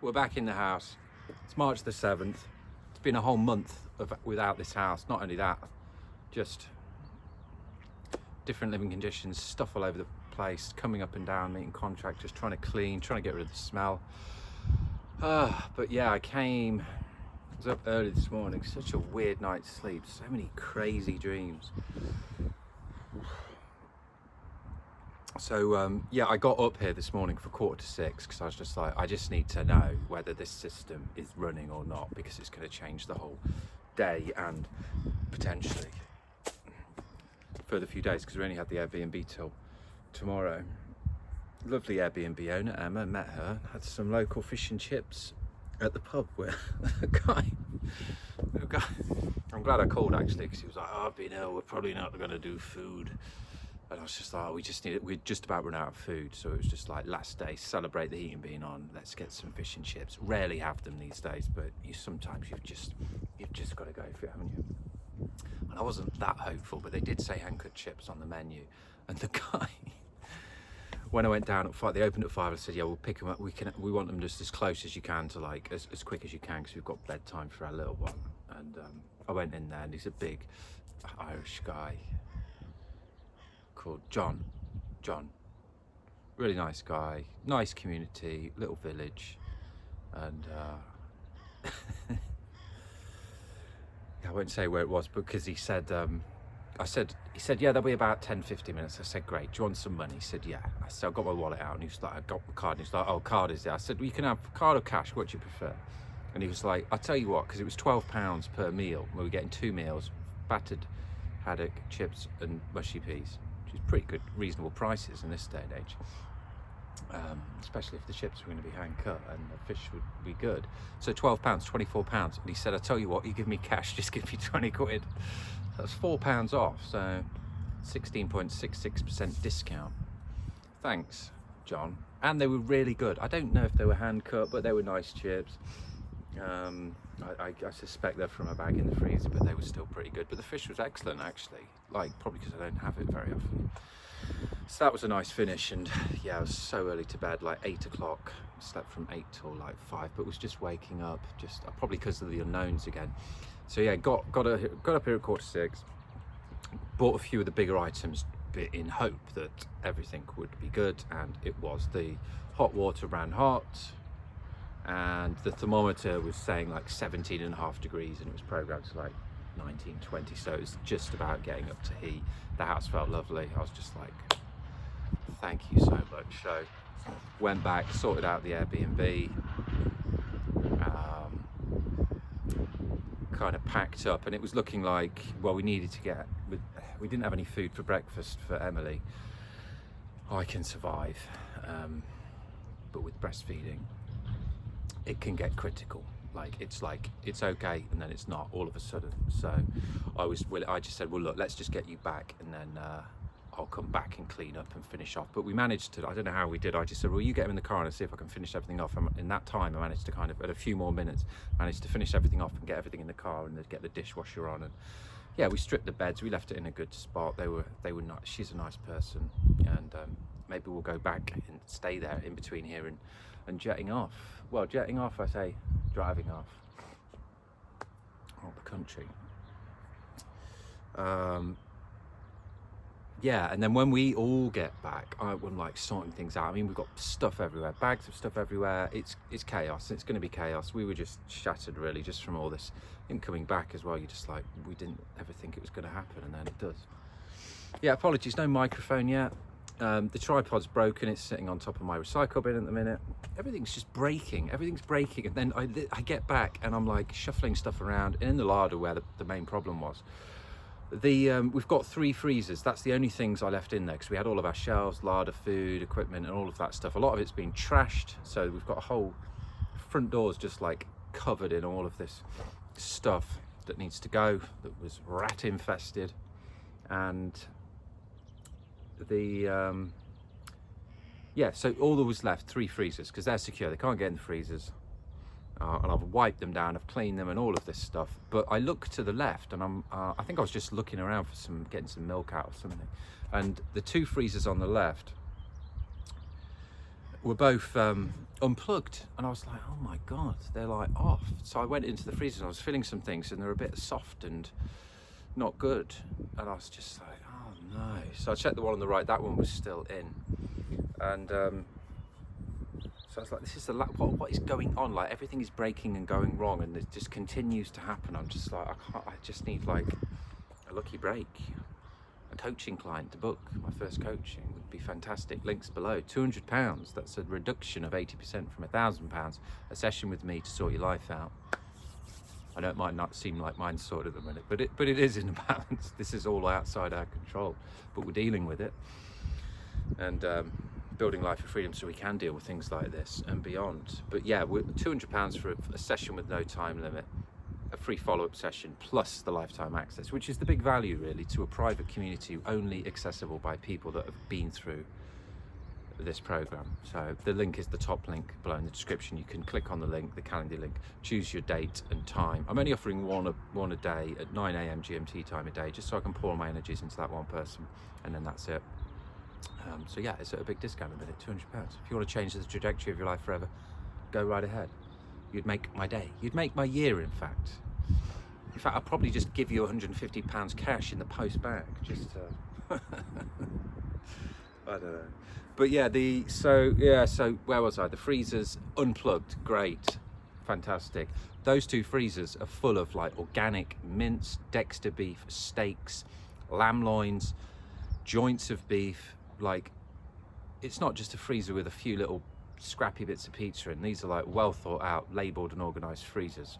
We're back in the house. It's March the 7th. It's been a whole month without this house. Not only that, just different living conditions, stuff all over the place, coming up and down, meeting contractors, trying to clean, trying to get rid of the smell. But yeah, I was up early this morning. Such a weird night's sleep. So many crazy dreams. So yeah, I got up here this morning for 5:45 because I was just like, I just need to know whether this system is running or not, because it's going to change the whole day and potentially further few days, because we only had the Airbnb till tomorrow. Lovely Airbnb owner Emma, met her, had some local fish and chips at the pub where a guy, I'm glad I called actually, because he was like, oh, I've been ill, we're probably not going to do food. And I was just like, oh, we just need it. We're just about run out of food. So it was just like, last day, celebrate the heating being on. Let's get some fish and chips. Rarely have them these days, but sometimes you've just got to go for it, haven't you? And I wasn't that hopeful, but they did say hand-cut chips on the menu. And the guy, when I went down at 5, they opened at 5. I said, yeah, we'll pick them up. We want them just as close as you can to, like, as quick as you can, because we've got bedtime for our little one. And I went in there, and he's a big Irish guy called John, really nice guy, nice community, little village, and I won't say where it was because he said, he said, yeah, there'll be about 10-15 minutes. I said, great, do you want some money? He said, yeah. I said, I got my wallet out, and he was like, I got the card, and he was like, oh, card is there? I said, well, you can have card or cash, what do you prefer? And he was like, I'll tell you what, because it was £12 per meal. We were getting 2 meals, battered haddock, chips, and mushy peas. Which is pretty good, reasonable prices in this day and age, especially if the chips were going to be hand cut and the fish would be good. So £12, £24, and he said, I tell you what, you give me cash, just give me 20 quid. That's £4 off, so 16.66% discount. Thanks, John. And they were really good. I don't know if they were hand cut, but they were nice chips. I suspect they're from a bag in the freezer, but they were still pretty good. But the fish was excellent, actually, like probably because I don't have it very often. So that was a nice finish. And yeah, I was so early to bed, like 8 o'clock. Slept from 8 till like 5, but was just waking up, just probably because of the unknowns again. So yeah, got up here at 5:45, bought a few of the bigger items in hope that everything would be good, and it was. The hot water ran hot, and the thermometer was saying like 17.5 degrees, and it was programmed to like 19, 20, so it was just about getting up to heat. The house felt lovely. I was just like, thank you so much. So went back, sorted out the Airbnb, kind of packed up, and it was looking like, well, we didn't have any food for breakfast for Emily. I can survive, but with breastfeeding it can get critical. It's okay, and then it's not all of a sudden. So I just said, well, look, let's just get you back, and then I'll come back and clean up and finish off. But we managed to, I don't know how we did, I just said, well, you get him in the car and see if I can finish everything off. And in that time I managed to kind of, at a few more minutes, managed to finish everything off and get everything in the car and get the dishwasher on. And yeah, we stripped the beds, we left it in a good spot. They were not, she's a nice person, and maybe we'll go back and stay there in between here and jetting off. Well, jetting off, I say, driving off the country. Yeah, and then when we all get back, I'm like sorting things out. I mean, we've got stuff everywhere, bags of stuff everywhere. It's chaos. It's going to be chaos. We were just shattered, really, just from all this. And coming back as well, you're just like, we didn't ever think it was going to happen, and then it does. Yeah, apologies, no microphone yet. The tripod's broken. It's sitting on top of my recycle bin at the minute. Everything's just breaking. Everything's breaking, and then I get back and I'm like shuffling stuff around in the larder where the main problem was. We've got 3 freezers. That's the only things I left in there, because we had all of our shelves, larder, food, equipment, and all of that stuff. A lot of it's been trashed, so we've got a whole front doors just like covered in all of this stuff that needs to go, that was rat infested. And yeah, so all that was left, 3 freezers, because they're secure, they can't get in the freezers. And I've wiped them down, I've cleaned them and all of this stuff. But I look to the left, and I think I was just looking around for getting some milk out or something. And the 2 freezers on the left were both unplugged, and I was like, oh my god, they're like off. So I went into the freezer and I was feeling some things, and they're a bit soft and not good, and I was just like, oh no. So I checked the one on the right, that one was still in, and so I was like, this is what is going on? Like, everything is breaking and going wrong, and it just continues to happen. I'm just like, I just need like a lucky break. A coaching client to book my first coaching would be fantastic. Links below. £200. That's a reduction of 80% from £1,000. A session with me to sort your life out. I know it might not seem like mine's sorted at the minute, but it is in a balance. This is all outside our control, but we're dealing with it, and building life of freedom so we can deal with things like this and beyond. But yeah, we're £200 for a session with no time limit. A free follow-up session plus the lifetime access, which is the big value really, to a private community only accessible by people that have been through this program. So the link is the top link below in the description. You can click on the link, the calendar link, choose your date and time. I'm only offering one a day at 9 AM GMT time a day, just so I can pour my energies into that one person, and then that's it. So yeah, it's at a big discount at the minute, £200. If you want to change the trajectory of your life forever, go right ahead. You'd make my day. You'd make my year, in fact. In fact, I'll probably just give you £150 cash in the post bag, just to... I don't know. But yeah, so where was I? The freezers unplugged, great, fantastic. Those two freezers are full of like organic mince, Dexter beef, steaks, lamb loins, joints of beef. Like, it's not just a freezer with a few little scrappy bits of pizza in. These are like well thought out, labeled and organized freezers.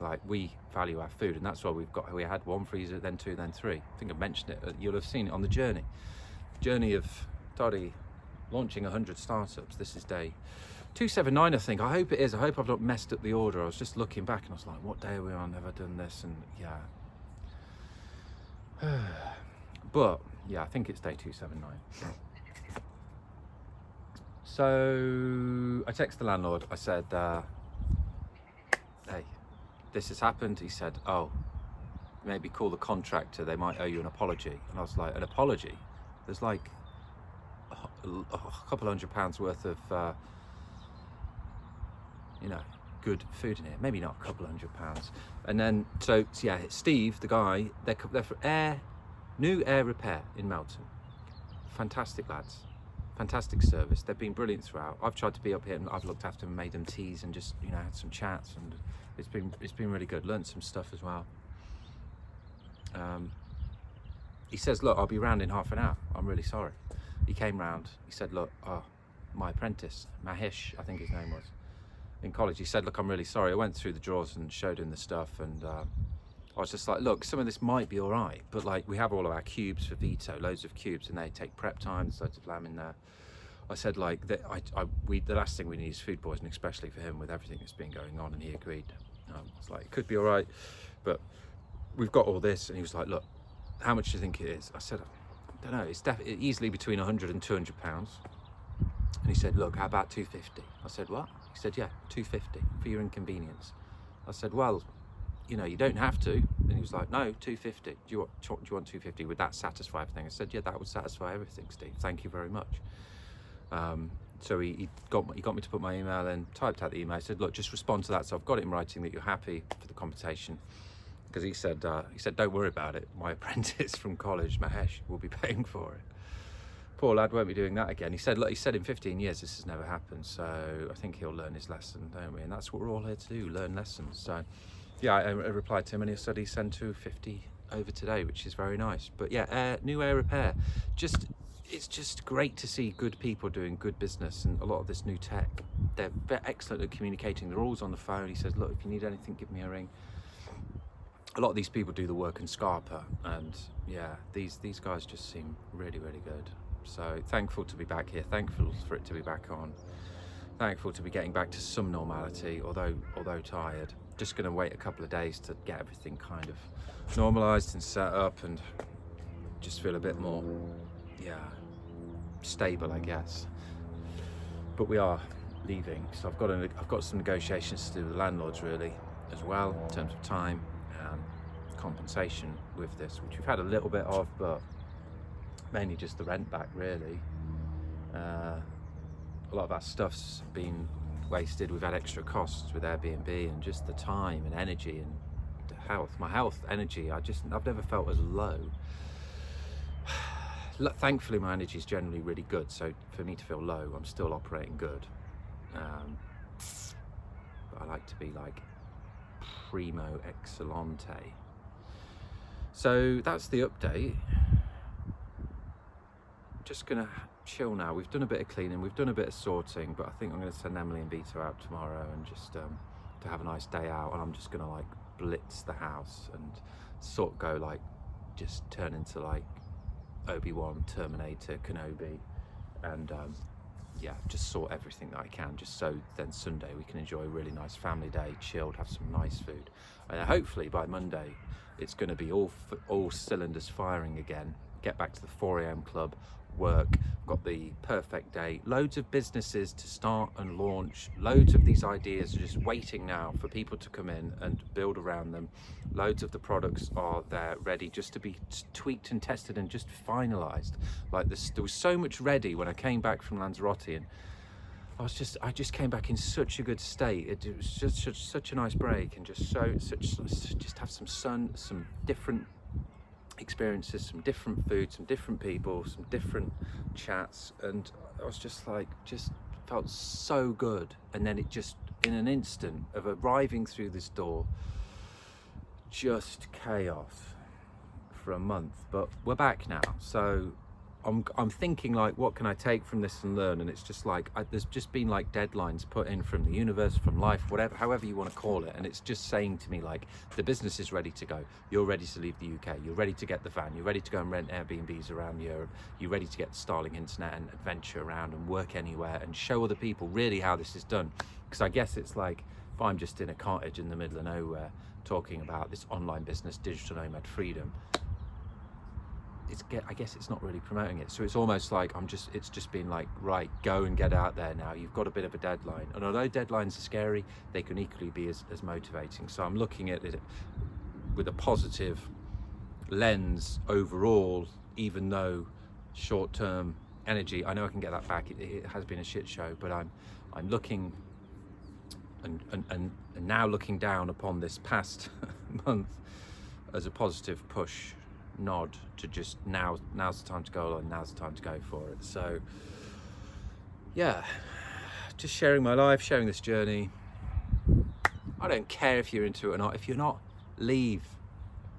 Like, we value our food, and that's why we had one freezer, then two, then three. I think I mentioned it. You'll have seen it on the journey of Dottie launching 100 startups. This is day 279, I think. I hope it is. I hope I've not messed up the order. I was just looking back and I was like, what day are we on? Have I done this? And yeah. But yeah, I think it's day 279. So I texted the landlord. I said, hey, this has happened. He said, oh, maybe call the contractor. They might owe you an apology. And I was like, an apology? There's like a couple £100 worth of, you know, good food in here. Maybe not a couple £100. And then, so yeah, Steve, the guy, they're for new air repair in Melton. Fantastic lads. Fantastic service. They've been brilliant throughout. I've tried to be up here and I've looked after them, made them teas, and just, you know, had some chats, and it's been really good. Learned some stuff as well. He says, look, I'll be round in half an hour. I'm really sorry. He came round. He said, look, my apprentice, Mahesh, I think his name was, in college. He said, look, I'm really sorry. I went through the drawers and showed him the stuff, and I was just like, look, some of this might be all right, but like, we have all of our cubes for veto, loads of cubes, and they take prep time. There's loads of lamb in there. I said, like, the last thing we need is food poisoning, especially for him with everything that's been going on, and he agreed. I was like, it could be all right, but we've got all this. And he was like, look, how much do you think it is? I said, I don't know, it's definitely easily between 100 and 200 pounds. And he said, look, how about 250? I said, what? He said, yeah, 250 for your inconvenience. I said, well, you know, you don't have to. And he was like, no, 250. Do you want 250? Would that satisfy everything? I said, yeah, that would satisfy everything, Steve. Thank you very much. So he got me to put my email in, typed out the email. I said, look, just respond to that. So I've got it in writing that you're happy for the compensation. Because he said, don't worry about it. My apprentice from college, Mahesh, will be paying for it. Poor lad won't be doing that again. He said, look, he said in 15 years this has never happened. So I think he'll learn his lesson, don't we? And that's what we're all here to do, learn lessons. So yeah, I replied to him, and he said he sent 250 over today, which is very nice. But yeah, new air repair. It's just great to see good people doing good business, and a lot of this new tech. They're excellent at communicating. They're always on the phone. He says, look, if you need anything, give me a ring. A lot of these people do the work in Scarpa, and yeah, these guys just seem really, really good. So thankful to be back here, thankful for it to be back on, thankful to be getting back to some normality, although tired. Just going to wait a couple of days to get everything kind of normalized and set up, and just feel a bit more, yeah, stable, I guess. But we are leaving, so I've got some negotiations to do with the landlords really as well, in terms of time and compensation with this, which we've had a little bit of, but mainly just the rent back really. A lot of our stuff's been wasted. We've had extra costs with Airbnb and just the time and energy and the health. My health, energy, I've never felt as low. Thankfully, my energy is generally really good. So for me to feel low, I'm still operating good. But I like to be like primo excellente. So that's the update. Just gonna chill now. We've done a bit of cleaning, we've done a bit of sorting, but I think I'm gonna send Emily and Vito out tomorrow and just to have a nice day out, and I'm just gonna like blitz the house and sort of go like, just turn into like Obi-Wan, Terminator, Kenobi, and yeah, just sort everything that I can, just so then Sunday we can enjoy a really nice family day, chilled, have some nice food, and hopefully by Monday it's going to be all cylinders firing again. Get back to the 4 a.m. club, work, got the perfect day, loads of businesses to start and launch, loads of these ideas are just waiting now for people to come in and build around them. Loads of the products are there ready just to be tweaked and tested and just finalized. Like this, there was so much ready when I came back from Lanzarote, and I just came back in such a good state. It was just such a nice break, and just have some sun, some different experiences, some different food, some different people, some different chats, and I was just like, just felt so good. And then it just, in an instant of arriving through this door, just chaos for a month. But we're back now, so I'm thinking like, what can I take from this and learn? And it's just like, there's just been like deadlines put in from the universe, from life, whatever, however you want to call it. And it's just saying to me like, the business is ready to go. You're ready to leave the UK. You're ready to get the van. You're ready to go and rent Airbnbs around Europe. You're ready to get Starlink internet and adventure around and work anywhere and show other people really how this is done. Because I guess it's like, if I'm just in a cottage in the middle of nowhere talking about this online business, digital nomad freedom, I guess it's not really promoting it. So it's almost like it's just been like, right, go and get out there now. You've got a bit of a deadline. And although deadlines are scary, they can equally be as motivating. So I'm looking at it with a positive lens overall, even though short-term energy, I know I can get that back. It has been a shit show, but I'm looking and now looking down upon this past month as a positive push, nod to just now's the time to go, and now's the time to go for it. So yeah, just sharing my life, sharing this journey. I don't care if you're into it or not. If you're not, leave.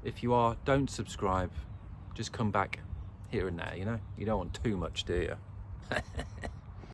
If you are, don't subscribe. Just come back here and there, you know? You don't want too much, do you?